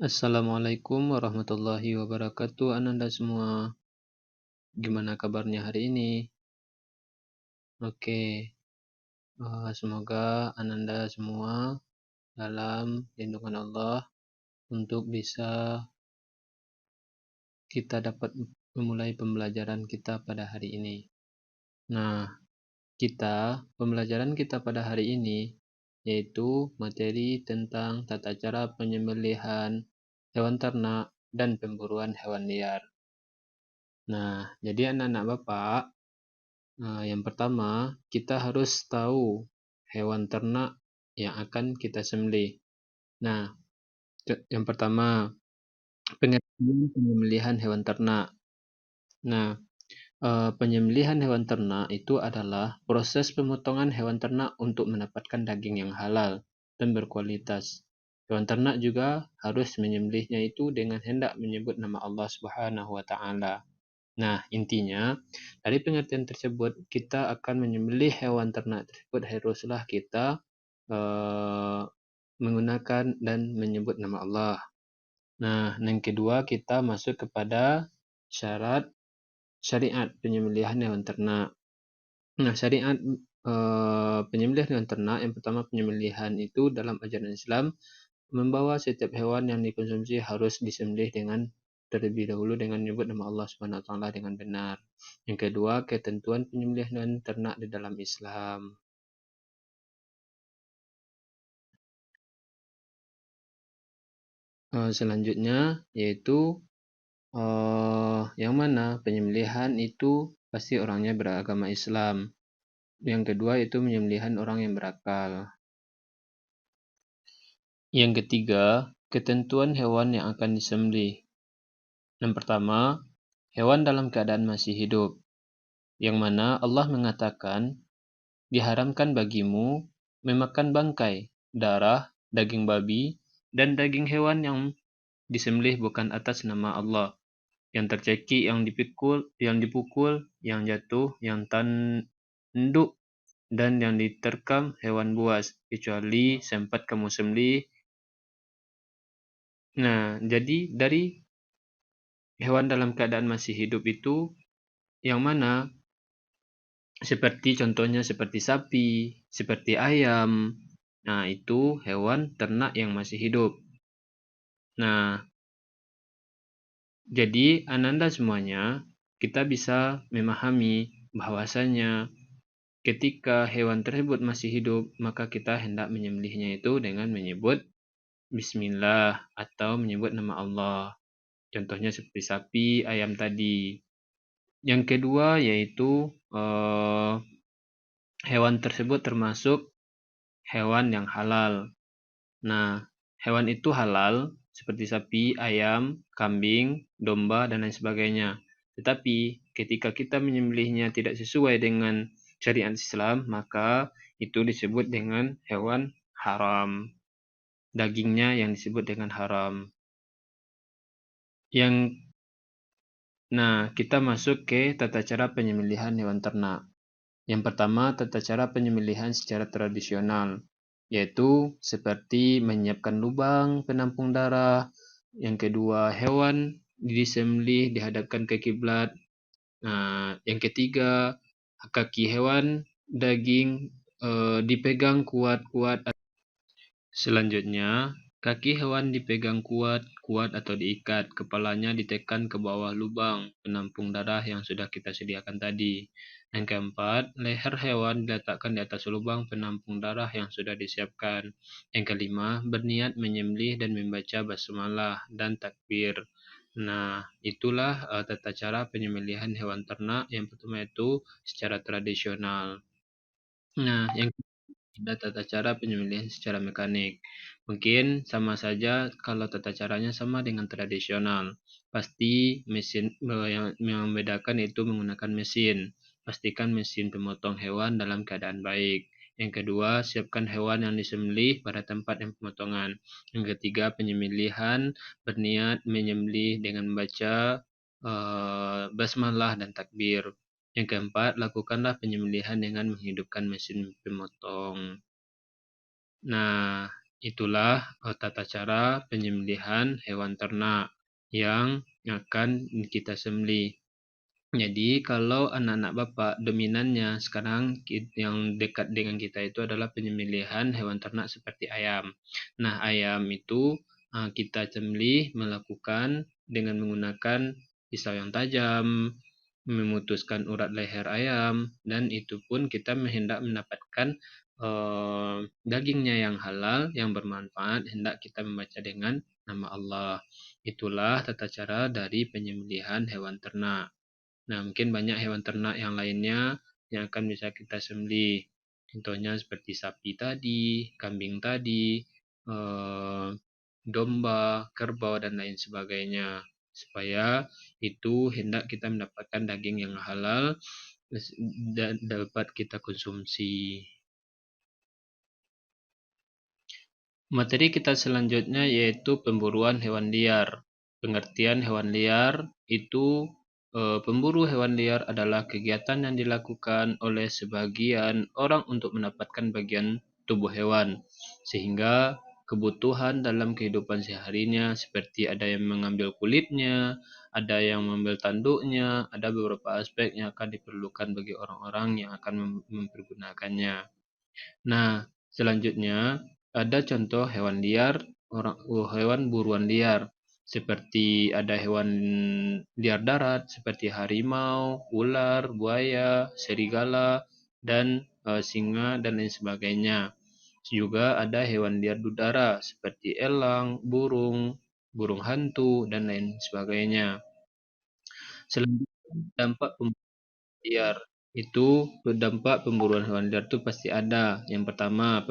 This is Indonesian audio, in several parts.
Assalamualaikum warahmatullahi wabarakatuh, Ananda semua. Gimana kabarnya hari ini? Oke, semoga Ananda semua dalam lindungan Allah untuk bisa kita dapat memulai pembelajaran kita pada hari ini. Nah, pembelajaran kita pada hari ini yaitu materi tentang tata cara penyembelihan hewan ternak dan pemburuan hewan liar. Nah, jadi anak-anak Bapak, yang pertama, kita harus tahu hewan ternak yang akan kita sembelih. Nah, yang pertama, pengertian penyembelihan hewan ternak. Nah, penyembelihan hewan ternak itu adalah proses pemotongan hewan ternak untuk mendapatkan daging yang halal dan berkualitas. Hewan ternak juga harus menyembelihnya itu dengan hendak menyebut nama Allah Subhanahu wa Ta'ala. Nah, intinya dari pengertian tersebut kita akan menyembelih hewan ternak tersebut haruslah kita menggunakan dan menyebut nama Allah. Nah, yang kedua kita masuk kepada syarat syariat penyembelihan hewan ternak. Nah, syariat penyembelihan hewan ternak yang pertama, penyembelihan itu dalam ajaran Islam membawa setiap hewan yang dikonsumsi harus disembelih dengan terlebih dahulu dengan menyebut nama Allah Subhanahu wa Ta'ala dengan benar. Yang kedua, ketentuan penyembelihan ternak di dalam Islam. Selanjutnya yaitu yang mana penyembelihan itu pasti orangnya beragama Islam. Yang kedua itu penyembelihan orang yang berakal. Yang ketiga, ketentuan hewan yang akan disembelih. Yang pertama, hewan dalam keadaan masih hidup, yang mana Allah mengatakan, diharamkan bagimu memakan bangkai, darah, daging babi, dan daging hewan yang disembelih bukan atas nama Allah, yang tercekik, yang dipukul, yang jatuh, yang tanduk, dan yang diterkam hewan buas, kecuali sempat kamu sembelih. Nah, jadi dari hewan dalam keadaan masih hidup itu yang mana contohnya seperti sapi, seperti ayam. Nah, itu hewan ternak yang masih hidup. Nah, jadi Ananda semuanya kita bisa memahami bahwasanya ketika hewan tersebut masih hidup, maka kita hendak menyembelihnya itu dengan menyebut Bismillah atau menyebut nama Allah. Contohnya seperti sapi, ayam tadi. Yang kedua yaitu hewan tersebut termasuk hewan yang halal. Nah, hewan itu halal seperti sapi, ayam, kambing, domba, dan lain sebagainya. Tetapi ketika kita menyembelihnya tidak sesuai dengan syariat Islam, maka itu disebut dengan hewan haram. Dagingnya yang disebut dengan haram. Nah, kita masuk ke tata cara penyembelihan hewan ternak. Yang pertama, tata cara penyembelihan secara tradisional, yaitu seperti menyiapkan lubang penampung darah. Yang kedua, hewan disembelih dihadapkan ke kiblat. Yang ketiga, kaki hewan daging dipegang kuat-kuat. Selanjutnya, kaki hewan dipegang kuat-kuat atau diikat, kepalanya ditekan ke bawah lubang penampung darah yang sudah kita sediakan tadi. Yang keempat, leher hewan diletakkan di atas lubang penampung darah yang sudah disiapkan. Yang kelima, berniat menyembelih dan membaca basmalah dan takbir. Nah, itulah tata cara penyembelihan hewan ternak. Yang pertama itu secara tradisional. Nah, yang ada tata cara penyembelihan secara mekanik. Mungkin sama saja kalau tata caranya sama dengan tradisional. Pasti mesin yang membedakan itu menggunakan mesin. Pastikan mesin pemotong hewan dalam keadaan baik. Yang kedua, siapkan hewan yang disembelih pada tempat yang pemotongan. Yang ketiga, penyembelihan berniat menyembelih dengan membaca basmalah dan takbir. Yang keempat, lakukanlah penyembelihan dengan menghidupkan mesin pemotong. Nah, Itulah tata cara penyembelihan hewan ternak yang akan kita sembelih. Jadi kalau anak-anak Bapak dominannya sekarang yang dekat dengan kita itu adalah penyembelihan hewan ternak seperti ayam. Nah, ayam itu kita sembelih melakukan dengan menggunakan pisau yang tajam, memutuskan urat leher ayam, dan itu pun kita hendak mendapatkan dagingnya yang halal, yang bermanfaat, hendak kita membaca dengan nama Allah. Itulah tata cara dari penyembelihan hewan ternak. Nah, mungkin banyak hewan ternak yang lainnya yang akan bisa kita sembelih. Contohnya seperti sapi tadi, kambing tadi, eh, domba, kerbau, dan lain sebagainya. Supaya itu hendak kita mendapatkan daging yang halal dan dapat kita konsumsi. Materi kita selanjutnya yaitu pemburuan hewan liar. Pengertian hewan liar itu pemburu hewan liar adalah kegiatan yang dilakukan oleh sebagian orang untuk mendapatkan bagian tubuh hewan, sehingga kebutuhan dalam kehidupan seharinya seperti ada yang mengambil kulitnya, ada yang mengambil tanduknya, ada beberapa aspek yang akan diperlukan bagi orang-orang yang akan mempergunakannya. Nah, selanjutnya ada contoh hewan liar, hewan buruan liar, seperti ada hewan liar darat seperti harimau, ular, buaya, serigala, dan singa dan lain sebagainya. Juga ada hewan liar udara seperti elang, burung, burung hantu, dan lain sebagainya. Selanjutnya dampak liar itu berdampak pemburuan hewan liar itu pasti ada. Yang pertama,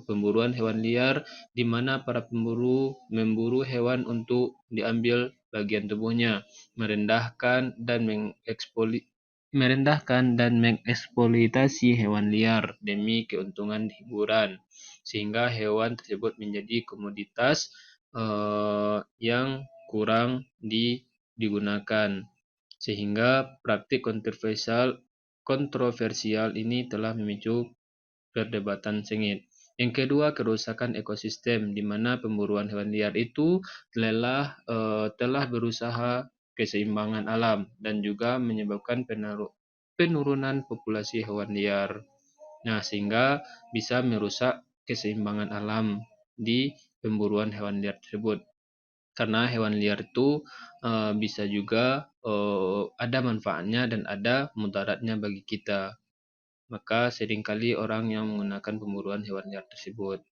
pemburuan hewan liar di mana para pemburu memburu hewan untuk diambil bagian tubuhnya, merendahkan dan mengeksploitasi hewan liar demi keuntungan hiburan, sehingga hewan tersebut menjadi komoditas yang kurang digunakan. Sehingga praktik kontroversial ini telah memicu perdebatan sengit. Yang kedua, kerusakan ekosistem, di mana pemburuan hewan liar itu telah berusaha keseimbangan alam dan juga menyebabkan penurunan populasi hewan liar. Nah, sehingga bisa merusak keseimbangan alam di pemburuan hewan liar tersebut. Karena hewan liar itu bisa juga ada manfaatnya dan ada mudaratnya bagi kita. Maka seringkali orang yang menggunakan pemburuan hewan liar tersebut.